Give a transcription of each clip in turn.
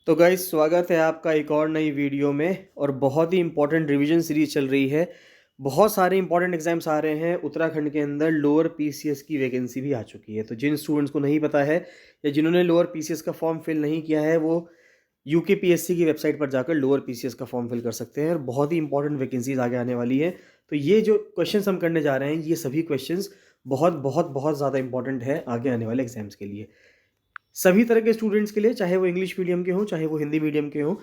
तो गाइस स्वागत है आपका एक और नई वीडियो में। और बहुत ही इंपॉर्टेंट रिवीजन सीरीज चल रही है। बहुत सारे इंपॉर्टेंट एग्जाम्स आ रहे हैं। उत्तराखंड के अंदर लोअर पीसीएस की वैकेंसी भी आ चुकी है। तो जिन स्टूडेंट्स को नहीं पता है या जिन्होंने लोअर पीसीएस का फॉर्म फिल नहीं किया है वो यूकेपीएससी की वेबसाइट पर जाकर लोअर पीसीएस का फॉर्म फिल कर सकते हैं। और बहुत ही इंपॉर्टेंट वैकेंसीज आगे आने वाली है। तो ये जो क्वेश्चंस हम करने जा रहे हैं ये सभी क्वेश्चंस बहुत बहुत बहुत ज़्यादा इंपॉर्टेंट है आगे आने वाले एग्जाम्स के लिए, सभी तरह के स्टूडेंट्स के लिए, चाहे वो इंग्लिश मीडियम के हों चाहे वो हिंदी मीडियम के हों।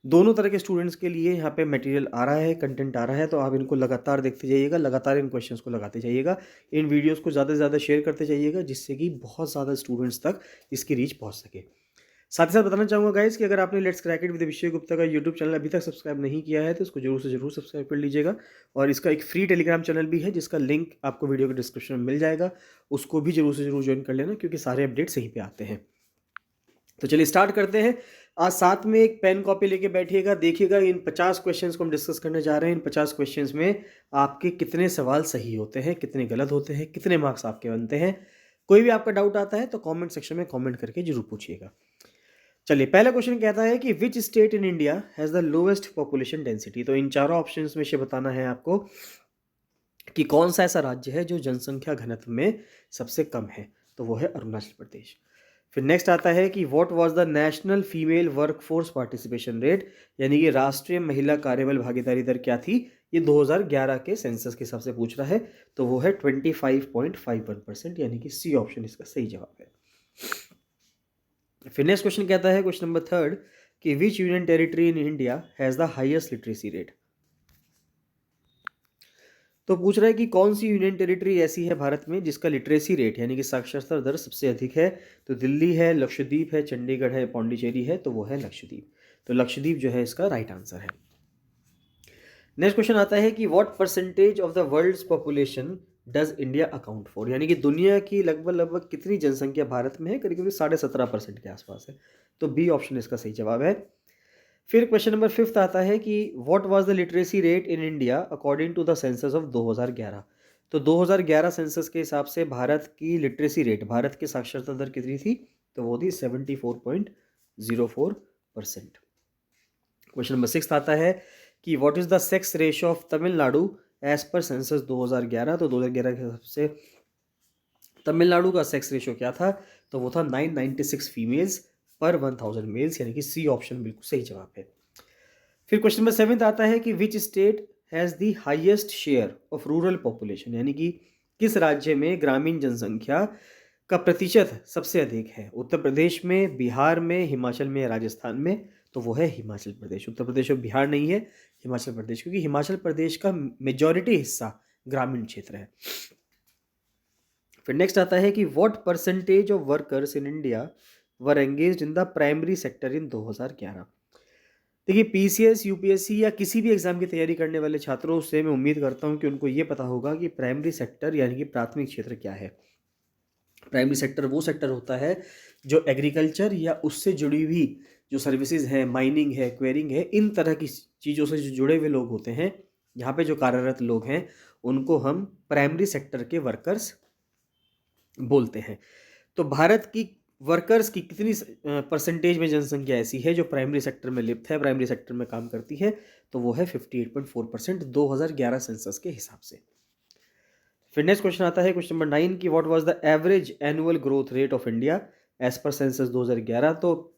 दोनों तरह के स्टूडेंट्स के लिए यहाँ पे मटेरियल आ रहा है, कंटेंट आ रहा है। तो आप इनको लगातार देखते जाइएगा, लगातार इन क्वेश्चंस को लगाते जाइएगा, इन वीडियोस को ज़्यादा से ज़्यादा शेयर करते जाइएगा जिससे कि बहुत ज़्यादा स्टूडेंट्स तक इसकी रीच पहुँच सके। साथ ही साथ बताना चाहूँगा गाइस कि अगर आपने let's crack it with Abhishek Gupta का यूट्यूब चैनल अभी तक सब्सक्राइब नहीं किया है तो इसको जरूर से जरूर सब्सक्राइब कर लीजिएगा। और इसका एक फ्री टेलीग्राम चैनल भी है जिसका लिंक आपको वीडियो के डिस्क्रिप्शन में मिल जाएगा, उसको भी जरूर से जरूर ज्वाइन कर लेना क्योंकि सारे अपडेट्स यहीं पे आते हैं। तो चलिए स्टार्ट करते हैं। आज साथ में एक पेन कॉपी लेके बैठिएगा, देखिएगा इन 50 क्वेश्चंस को हम डिस्कस करने जा रहे हैं। इन 50 क्वेश्चंस में आपके कितने सवाल सही होते हैं, कितने गलत होते हैं, कितने मार्क्स आपके बनते हैं। कोई भी आपका डाउट आता है तो कमेंट सेक्शन में कमेंट करके जरूर पूछिएगा। चलिए पहला क्वेश्चन कहता है कि which state in India has the lowest population density. तो इन चारों ऑप्शंस में से बताना है आपको कि कौन सा ऐसा राज्य है जो जनसंख्या घनत्व में सबसे कम है। तो वो है अरुणाचल प्रदेश। फिर नेक्स्ट आता है कि what was the national female workforce participation rate, यानी कि राष्ट्रीय महिला कार्यबल भागीदारी दर क्या थी। ये 2011 के सेंसस के हिसाब से पूछ रहा है। तो वो है 25.51%, यानी कि सी ऑप्शन इसका सही जवाब है। फिर नेक्स्ट क्वेश्चन कहता है, क्वेश्चन नंबर 3 कि विच union territory in India has the highest literacy rate. तो पूछ रहा है कि कौन सी यूनियन टेरिटरी ऐसी है भारत में जिसका लिटरेसी रेट यानी कि साक्षरता दर सबसे अधिक है। तो दिल्ली है, लक्षद्वीप है, चंडीगढ़ है, पौंडीचेरी है। तो वो है लक्षद्वीप। तो लक्षद्वीप जो है इसका राइट आंसर है। नेक्स्ट क्वेश्चन आता है कि what percentage of the world's population does India account for, यानी कि दुनिया की लगभग लगभग कितनी जनसंख्या भारत में है। करीब करीब 17.5% के आसपास है। तो बी ऑप्शन इसका सही जवाब है। फिर क्वेश्चन नंबर 5 आता है कि what was the literacy rate in India according to the census of 2011। तो 2011 सेंसस के हिसाब से भारत की लिटरेसी रेट, भारत की साक्षरता दर कितनी थी। तो वो थी 74.04%। क्वेश्चन नंबर 6 आता है कि what is the sex ratio of Tamil Nadu as per census 2011। तो 2011 के हिसाब से तमिलनाडु का सेक्स रेशियो क्या था। तो वो था 996 फीमेल्स पर 1000 मेल्स, यानी कि सी ऑप्शन बिल्कुल सही जवाब है। फिर क्वेश्चन नंबर 7 आता है कि which state has the highest share of rural population, यानी कि किस राज्य में ग्रामीण जनसंख्या का प्रतिशत सबसे अधिक है। उत्तर प्रदेश में, बिहार में, हिमाचल में या राजस्थान में। तो वो है हिमाचल प्रदेश। उत्तर प्रदेश और बिहार नहीं है, हिमाचल प्रदेश, क्योंकि हिमाचल प्रदेश का मेजॉरिटी हिस्सा ग्रामीण क्षेत्र है। फिर नेक्स्ट आता है कि what percentage of workers in India were engaged in the primary sector in 2011। देखिए पीसीएस, यूपीएससी या किसी भी एग्जाम की तैयारी करने वाले छात्रों से मैं उम्मीद करता हूं कि उनको ये पता होगा कि प्राइमरी सेक्टर यानी कि प्राथमिक क्षेत्र क्या है। प्राइमरी सेक्टर वो सेक्टर होता है जो एग्रीकल्चर या उससे जुड़ी हुई जो सर्विसेज हैं, माइनिंग है, क्वेरिंग है, इन तरह की चीज़ों से जो जुड़े हुए लोग होते हैं, यहाँ पे जो कार्यरत लोग हैं उनको हम प्राइमरी सेक्टर के वर्कर्स बोलते हैं। तो भारत की वर्कर्स की कितनी परसेंटेज में जनसंख्या ऐसी है जो प्राइमरी सेक्टर में लिप्त है, प्राइमरी सेक्टर में काम करती है। तो वो है 58.4% 2011 सेंसस के हिसाब से। फिर नेक्स्ट क्वेश्चन आता है क्वेश्चन नंबर 9 की what was the average annual growth rate of India as per census 2011। तो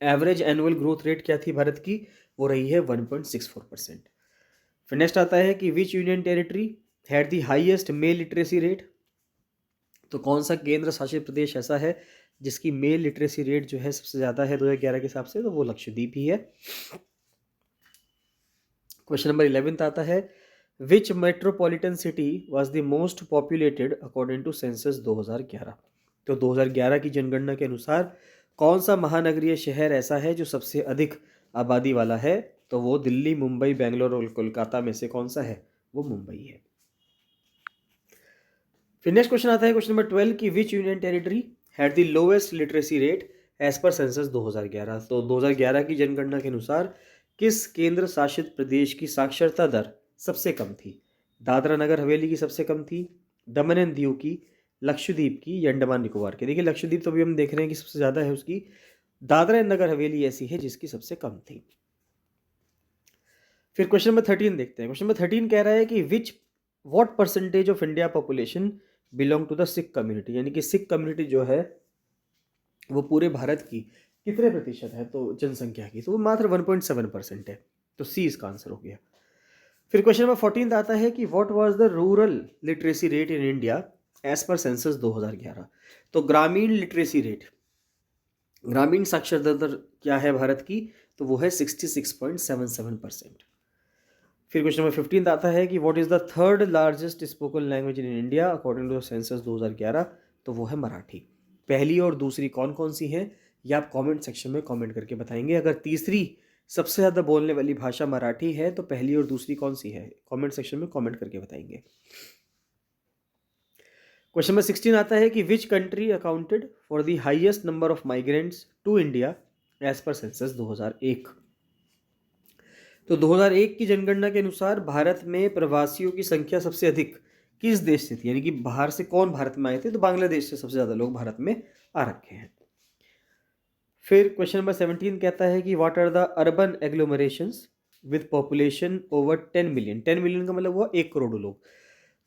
एवरेज एनुअल ग्रोथ रेट क्या थी भारत की, वो रही है 1.64%। फिर नेक्स्ट आता है कि विच union territory had the highest mail literacy rate. तो कौन सा केंद्र शासित प्रदेश ऐसा है जिसकी मेल लिटरेसी रेट जो है सबसे ज़्यादा है 2011 के हिसाब से। तो वो लक्षद्वीप ही है। क्वेश्चन नंबर 11 आता है which metropolitan city was the most populated according to census 2011। तो 2011 की जनगणना के अनुसार कौन सा महानगरीय शहर ऐसा है जो सबसे अधिक आबादी वाला है। तो वो दिल्ली, मुंबई, बेंगलोर और कोलकाता में से कौन सा है, वो मुंबई है। फिर नेक्स्ट क्वेश्चन आता है क्वेश्चन नंबर 12 की which union territory had the lowest literacy rate as per census 2011। तो 2011 की जनगणना के अनुसार किस केंद्र शासित प्रदेश की साक्षरता दर सबसे कम थी। दादरा नगर हवेली की सबसे कम थी, दमन एंड दीव की, लक्षद्वीप की या अंडमान निकोबार की। देखिए लक्षद्वीप तो अभी हम देख रहे हैं कि सबसे ज़्यादा है उसकी, दादरा एंड नगर हवेली ऐसी है जिसकी सबसे कम थी। फिर क्वेश्चन नंबर 13 देखते हैं। क्वेश्चन नंबर 13 कह रहा है कि what percentage of India population belong to the Sikh community, यानी कि सिख कम्युनिटी जो है वो पूरे भारत की कितने प्रतिशत है तो जनसंख्या की, तो वो मात्र 1.7% है। तो सी इसका आंसर हो गया। फिर क्वेश्चन नंबर 14 आता है कि what was the rural literacy rate in India as per census 2011। तो ग्रामीण लिटरेसी रेट, ग्रामीण साक्षरता दर क्या है भारत की, तो वो है 66.77%। फिर क्वेश्चन नंबर 15 आता है कि what is the third largest spoken language in India according to census 2011। तो वो है मराठी। पहली और दूसरी कौन कौन सी है ये आप कमेंट सेक्शन में कमेंट करके बताएंगे। अगर तीसरी सबसे ज़्यादा बोलने वाली भाषा मराठी है तो पहली और दूसरी कौन सी है, कमेंट सेक्शन में कमेंट करके बताएंगे। क्वेश्चन नंबर 16 आता है कि which country accounted for the highest number of migrants to India as per census 2001। तो 2001 की जनगणना के अनुसार भारत में प्रवासियों की संख्या सबसे अधिक किस देश से थी, यानी कि बाहर से कौन भारत में आए थे, तो बांग्लादेश से सबसे ज़्यादा लोग भारत में आ रखे हैं। फिर क्वेश्चन नंबर 17 कहता है कि what are the urban agglomerations with population over 10 million. 10 million का मतलब हुआ 1 करोड़ लोग।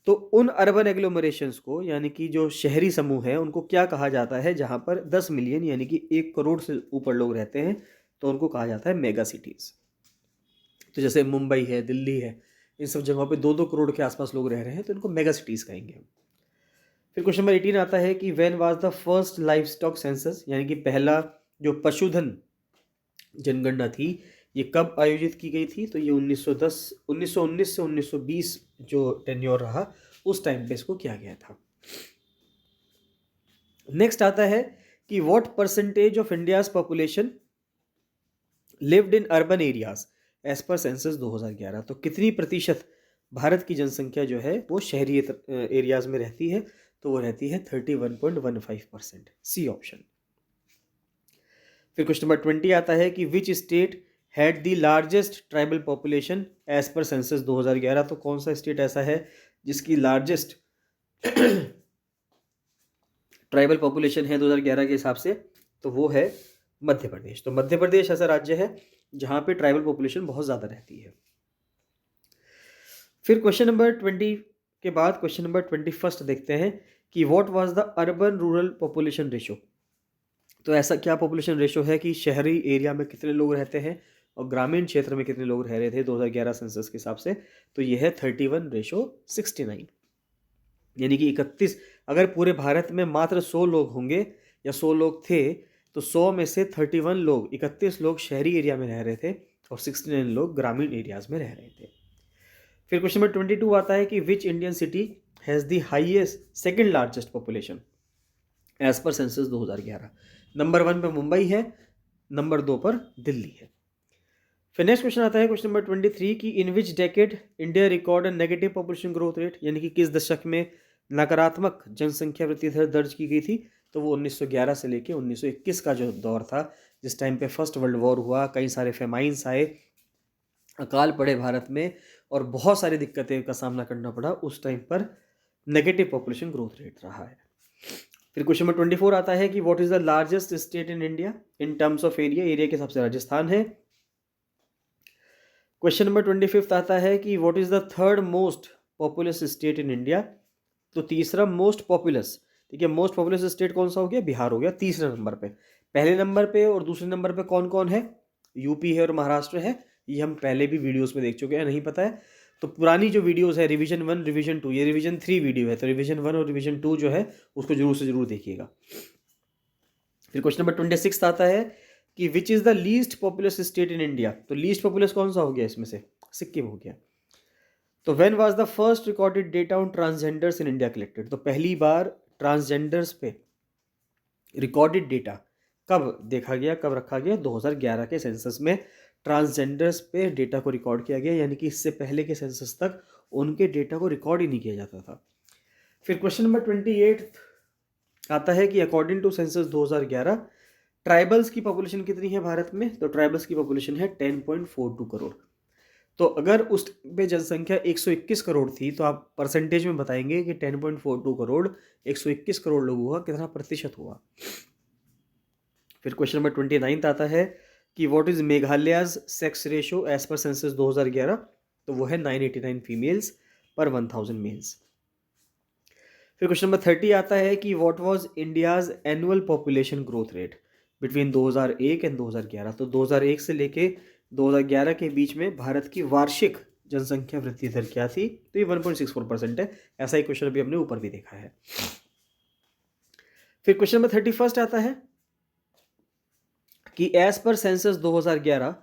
तो उन अर्बन एग्लोमरेशंस को, यानी कि जो शहरी समूह है, उनको क्या कहा जाता है जहाँ पर 10 मिलियन यानी कि 1 करोड़ से ऊपर लोग रहते हैं, तो उनको कहा जाता है मेगा सिटीज़। तो जैसे मुंबई है, दिल्ली है, इन सब जगहों पे 2-2 करोड़ के आसपास लोग रह रहे हैं, तो इनको मेगा सिटीज़ कहेंगे हम। फिर क्वेश्चन नंबर 18 आता है कि when was the first life stock census, यानी कि पहला जो पशुधन जनगणना थी ये कब आयोजित की गई थी, तो ये 1919 से 1920 जो टेन्योर रहा उस टाइम पे इसको किया गया था। नेक्स्ट आता है कि what percentage of India's population lived in urban areas as per census 2011। तो कितनी प्रतिशत भारत की जनसंख्या जो है वो शहरी एरियाज में रहती है, तो वो रहती है 31.15%, सी ऑप्शन। फिर क्वेश्चन नंबर 20 आता है कि which state had the largest tribal population as per census 2011। तो कौन सा स्टेट ऐसा है जिसकी लार्जेस्ट ट्राइबल पॉपुलेशन है 2011 के हिसाब से, तो वो है मध्य प्रदेश। तो मध्य प्रदेश ऐसा राज्य है जहाँ पे ट्राइबल पॉपुलेशन बहुत ज़्यादा रहती है। फिर क्वेश्चन नंबर 20 के बाद क्वेश्चन नंबर 21 देखते हैं कि what was the urban rural population ratio. तो ऐसा क्या पॉपुलेशन रेशो है कि शहरी एरिया में कितने लोग रहते हैं और ग्रामीण क्षेत्र में कितने लोग रह रहे थे 2011 सेंसस के हिसाब से, तो ये है 31:69, यानी कि 31। अगर पूरे भारत में मात्र 100 लोग होंगे या 100 लोग थे तो 100 में से 31 लोग, 31 लोग शहरी एरिया में रह रहे थे और 69 लोग ग्रामीण एरियाज में रह रहे थे। फिर क्वेश्चन नंबर 22 आता है कि which Indian city has the highest second largest population as per census 2011। Number 1 पर मुंबई है, नंबर 2 पर दिल्ली है। फिर नेक्स्ट क्वेश्चन आता है क्वेश्चन नंबर 23 की in which decade India record and negative population growth rate, यानी कि किस दशक में नकारात्मक जनसंख्या वृद्धि दर दर्ज की गई थी, तो वो 1911 से लेके 1921 का जो दौर था, जिस टाइम पे फर्स्ट वर्ल्ड वॉर हुआ, कई सारे फेमाइंस आए, अकाल पड़े भारत में और बहुत सारी दिक्कतें का सामना करना पड़ा, उस टाइम पर नेगेटिव पॉपुलेशन ग्रोथ रेट रहा है। फिर क्वेश्चन नंबर 24 आता है कि what is the largest state in India in terms of area. Area के हिसाब से राजस्थान है। क्वेश्चन नंबर 25 आता है कि what is the third most populous state in India. तो तीसरा मोस्ट पॉपुलस, ठीक है, मोस्ट पॉपुलस स्टेट कौन सा हो गया, बिहार हो गया तीसरे नंबर पे। पहले नंबर पे और दूसरे नंबर पे कौन कौन है, यूपी है और महाराष्ट्र है। ये हम पहले भी वीडियोस में देख चुके हैं, नहीं पता है तो पुरानी जो वीडियोस है रिवीजन 1 रिवीजन 2, ये रिवीजन 3 वीडियो है, तो रिवीजन 1 और रिवीजन 2 जो है उसको जरूर से जरूर देखिएगा। फिर क्वेश्चन नंबर 26 आता है कि which is the least populous state in India. तो लीस्ट पॉपुलस कौन सा हो गया इसमें से, सिक्किम हो गया। तो when was the first recorded data on transgenders in India collected. तो पहली बार ट्रांसजेंडर्स पे रिकॉर्डेड डेटा कब देखा गया, कब रखा गया, 2011 के सेंसस में ट्रांसजेंडर्स पे डेटा को रिकॉर्ड किया गया, यानी कि इससे पहले के सेंसस तक उनके डेटा को रिकॉर्ड ही नहीं किया जाता था। फिर क्वेश्चन नंबर 28 आता है कि अकॉर्डिंग टू सेंसस 2011 ट्राइबल्स की पॉपुलेशन कितनी है भारत में। तो ट्राइबल्स की पॉपुलेशन है 10.42 करोड़। तो अगर उस पे जनसंख्या 121 करोड़ थी तो आप परसेंटेज में बताएंगे कि 10.42 करोड़ 121 करोड़ लोगों का कितना प्रतिशत हुआ। फिर क्वेश्चन नंबर 29 आता है कि what is Meghalaya's sex ratio as per census 2011, तो वो है 989 फीमेल्स पर 1000 मेल्स। फिर क्वेश्चन नंबर 30 आता है कि what was India's annual population growth rate between 2001 and 2011, तो 2001 से लेके 2011 के बीच में भारत की वार्षिक जनसंख्या वृद्धि दर क्या थी, तो ये 1.64% है। ऐसा ही क्वेश्चन अभी हमने ऊपर भी देखा है। फिर क्वेश्चन नंबर 31 आता है कि as per census 2011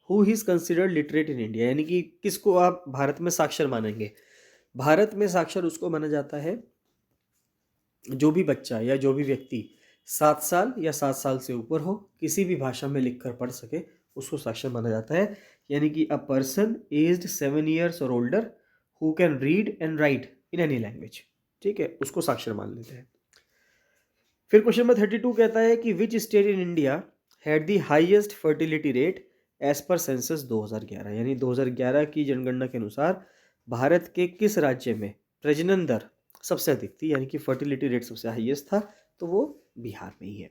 who is considered literate in India, यानी कि किसको आप भारत में साक्षर मानेंगे। भारत में साक्षर उसको माना जाता है जो भी बच्चा या जो भी व्यक्ति 7 साल या 7 साल से ऊपर हो, किसी भी भाषा में लिखकर पढ़ सके, उसको साक्षर माना जाता है। यानी कि अ पर्सन एज्ड 7 ईयर्स और older who can read and right in any language, ठीक है, उसको साक्षर मान लेते हैं। फिर क्वेश्चन नंबर 32 कहता है कि which state in India had the highest fertility rate as per census 2011, यानी 2011 की जनगणना के अनुसार भारत के किस राज्य में प्रजनन दर सबसे अधिक थी, यानी कि फर्टिलिटी रेट सबसे हाईएस्ट था, तो वो बिहार में ही है।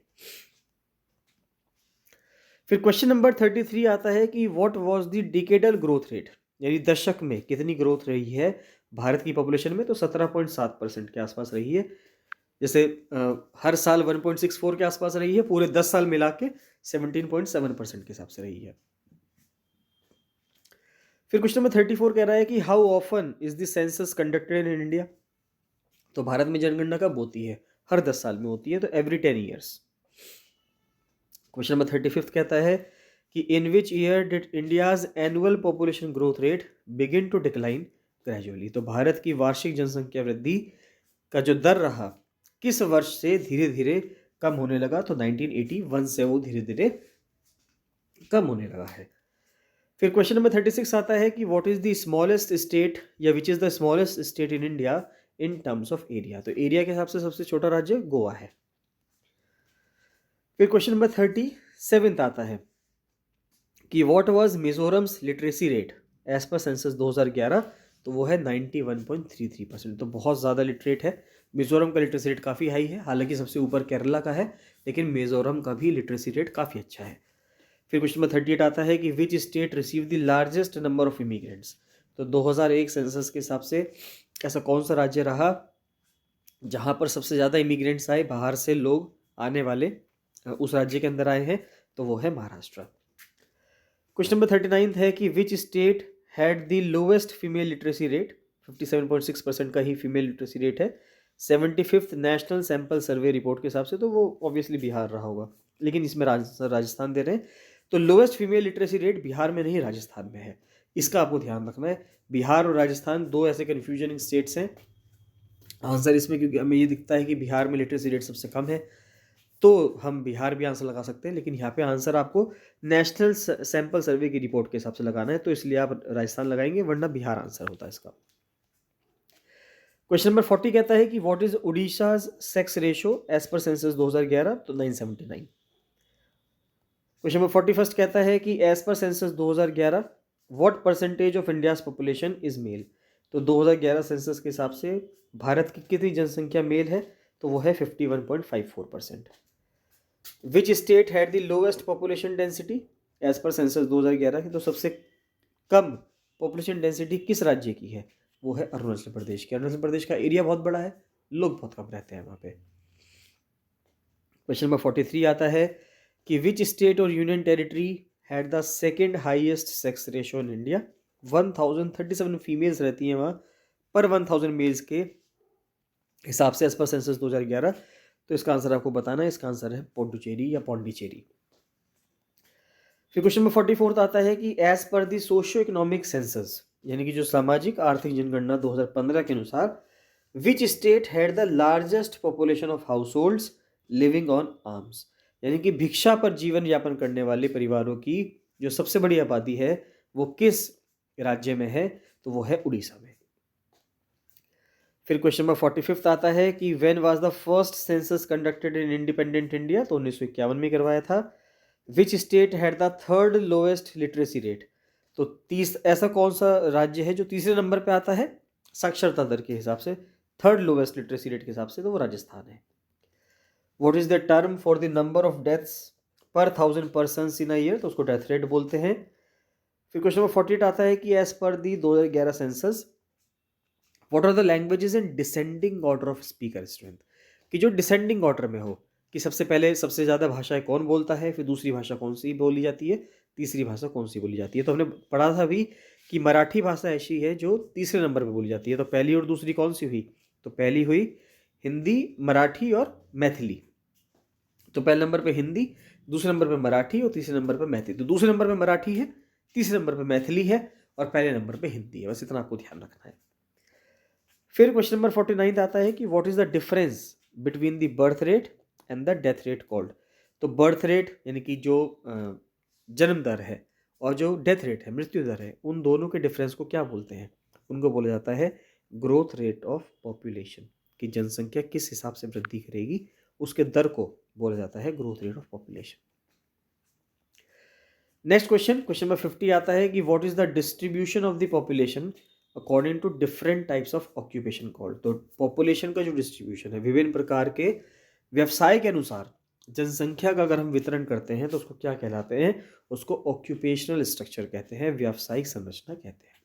फिर क्वेश्चन नंबर 33 आता है कि what was the decadal growth rate, यानी दशक में कितनी ग्रोथ रही है भारत की पॉपुलेशन में, तो 17.7% के आसपास रही है। जैसे हर साल 1.64 के आसपास रही है, पूरे 10 साल मिला के 17.7% के हिसाब से रही है। फिर क्वेश्चन नंबर 34 कह रहा है कि how often is the census conducted in India, तो भारत में जनगणना कब होती है, हर 10 साल में होती है, तो एवरी 10 ईयर्स। क्वेश्चन नंबर 35 कहता है कि in which year did India's annual population growth rate begin to decline gradually, तो भारत की वार्षिक जनसंख्या वृद्धि का जो दर रहा किस वर्ष से धीरे धीरे कम होने लगा, तो 1981 से वो धीरे धीरे कम होने लगा है। फिर क्वेश्चन नंबर 36 आता है कि what is the smallest state या which is the smallest state in India in terms of area, तो एरिया के हिसाब से सबसे छोटा राज्य गोवा है। फिर क्वेश्चन नंबर 37 आता है कि what was Mizoram's literacy rate as per census 2011, तो वो है 91.33%, तो बहुत ज़्यादा लिटरेट है। मिजोरम का लिटरेसी रेट काफ़ी हाई है, हालांकि सबसे ऊपर केरला का है, लेकिन मिजोरम का भी लिटरेसी रेट काफ़ी अच्छा है। फिर क्वेश्चन नंबर 38 आता है कि which state receive the largest number of immigrants, तो 2001 सेंसस के हिसाब से ऐसा कौन सा राज्य रहा जहाँ पर सबसे ज़्यादा इमिग्रेंट्स आए, बाहर से लोग आने वाले उस राज्य के अंदर आए हैं, तो वो है महाराष्ट्र। क्वेश्चन नंबर 39 है कि which state had the lowest female literacy rate, 57.6% का ही फीमेल लिटरेसी रेट है 75th national sample survey report के हिसाब से, तो वो ऑब्वियसली बिहार रहा होगा, लेकिन इसमें राजस्थान दे रहे हैं, तो lowest female literacy rate Bihar में नहीं राजस्थान में है, इसका आपको ध्यान रखना है। बिहार और राजस्थान दो ऐसे कन्फ्यूजनिंग स्टेट्स हैं आंसर इसमें, क्योंकि हमें ये दिखता है कि बिहार में लिटरेसी रेट सबसे कम है, तो हम बिहार भी आंसर लगा सकते हैं, लेकिन यहाँ पे आंसर आपको नेशनल सैंपल सर्वे की रिपोर्ट के हिसाब से लगाना है, तो इसलिए आप राजस्थान लगाएंगे, वरना बिहार आंसर होता है इसका। क्वेश्चन नंबर 40 कहता है कि what is Orissa's sex ratio as per census 2011, तो 979। क्वेश्चन नंबर 41 कहता है कि as per census 2011 what percentage of India's population is male, तो 2011 सेंसस के हिसाब से भारत की कितनी जनसंख्या मेल है, तो वो है 51.54%। Which state had the lowest population density as per census 2011 की, तो सबसे कम पॉपुलेशन डेंसिटी किस राज्य की है, वो है अरुणाचल प्रदेश की। अरुणाचल प्रदेश का एरिया बहुत बड़ा है, लोग बहुत कम रहते हैं वहाँ पे। क्वेश्चन नंबर 43 आता है कि विच स्टेट और union territory had the second highest sex ratio in India, 1037 females रहती हैं वहाँ पर 1000 मेल्स के हिसाब से एज पर सेंसस 2011, तो इसका आंसर आपको बताना है, इसका आंसर है पोंडुचेरी या पौंडीचेरी। फिर क्वेश्चन नंबर 44 आता है कि एज पर द सोशियो इकोनॉमिक सेंसस, यानी कि जो सामाजिक आर्थिक जनगणना 2015 के अनुसार, विच state had the largest population of house holds living on arms, यानी कि भिक्षा पर जीवन यापन करने वाले परिवारों की जो सबसे बड़ी आबादी है वो किस राज्य में है, तो वो है उड़ीसा में। फिर क्वेश्चन नंबर 45 आता है कि when was the first census conducted in independent India, तो 1951 में करवाया था। विच state had the third lowest literacy rate, तो ऐसा कौन सा राज्य है जो तीसरे नंबर पे आता है साक्षरता दर के हिसाब से, थर्ड लोएस्ट लिटरेसी रेट के हिसाब से, तो वो राजस्थान है। What is the term for the number of deaths पर 1000 पर्सन्स इन अ ईयर, तो उसको डेथ रेट बोलते हैं। फिर क्वेश्चन नंबर 48 आता है कि as per the 2011 census what are the languages in descending order of speaker strength, कि जो डिसेंडिंग ऑर्डर में हो, कि सबसे पहले सबसे ज़्यादा भाषाएं कौन बोलता है, फिर दूसरी भाषा कौन सी बोली जाती है, तीसरी भाषा कौन सी बोली जाती है। तो हमने पढ़ा था अभी कि मराठी भाषा ऐसी है जो तीसरे नंबर पर बोली जाती है। तो पहली और दूसरी कौन सी हुई, तो पहली हुई हिंदी, मराठी और मैथिली। तो पहले नंबर पे हिंदी, दूसरे नंबर पे मराठी और तीसरे नंबर पे मैथिली। तो दूसरे नंबर पे मराठी है, तीसरे नंबर पे मैथिली है और पहले नंबर पे हिंदी है। बस इतना आपको ध्यान रखना है। फिर क्वेश्चन नंबर 49 आता है कि what is the difference between the birth rate and the death rate called. तो बर्थ रेट यानी कि जो जन्म दर है और जो डेथ रेट है, मृत्यु दर है, उन दोनों के डिफरेंस को क्या बोलते हैं? उनको बोला जाता है ग्रोथ रेट ऑफ पॉपुलेशन, कि जनसंख्या किस हिसाब से वृद्धि करेगी उसके दर को बोला जाता है growth rate of population. Next question, question number 50 आता है कि what is the distribution of the population according to different types of occupation called. तो पॉपुलेशन का जो डिस्ट्रीब्यूशन है, विभिन्न प्रकार के व्यवसाय के अनुसार जनसंख्या का अगर हम वितरण करते हैं तो उसको क्या कहलाते हैं? उसको ऑक्यूपेशनल स्ट्रक्चर कहते हैं, व्यावसायिक संरचना कहते हैं।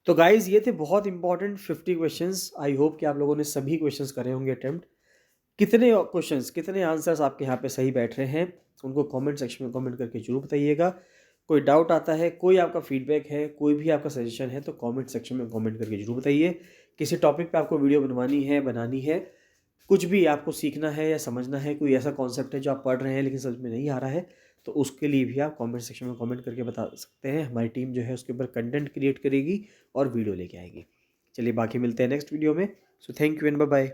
तो गाइज ये थे बहुत इंपॉर्टेंट 50 क्वेश्चंस। आई होप कि आप लोगों ने सभी क्वेश्चंस करे होंगे अटेम्प्ट। कितने क्वेश्चंस, कितने आंसर्स आपके यहाँ पे सही बैठ रहे हैं उनको कमेंट सेक्शन में कमेंट करके जरूर बताइएगा। कोई डाउट आता है, कोई आपका फीडबैक है, कोई भी आपका सजेशन है तो कमेंट सेक्शन में कमेंट करके जरूर बताइए। किसी टॉपिक पे आपको वीडियो बनानी है, कुछ भी आपको सीखना है या समझना है, कोई ऐसा कॉन्सेप्ट है जो आप पढ़ रहे हैं लेकिन समझ में नहीं आ रहा है, तो उसके लिए भी आप कमेंट सेक्शन में कमेंट करके बता सकते हैं। हमारी टीम जो है उसके ऊपर कंटेंट क्रिएट करेगी और वीडियो लेके आएगी। चलिए बाकी मिलते हैं नेक्स्ट वीडियो में। So thank you and bye bye.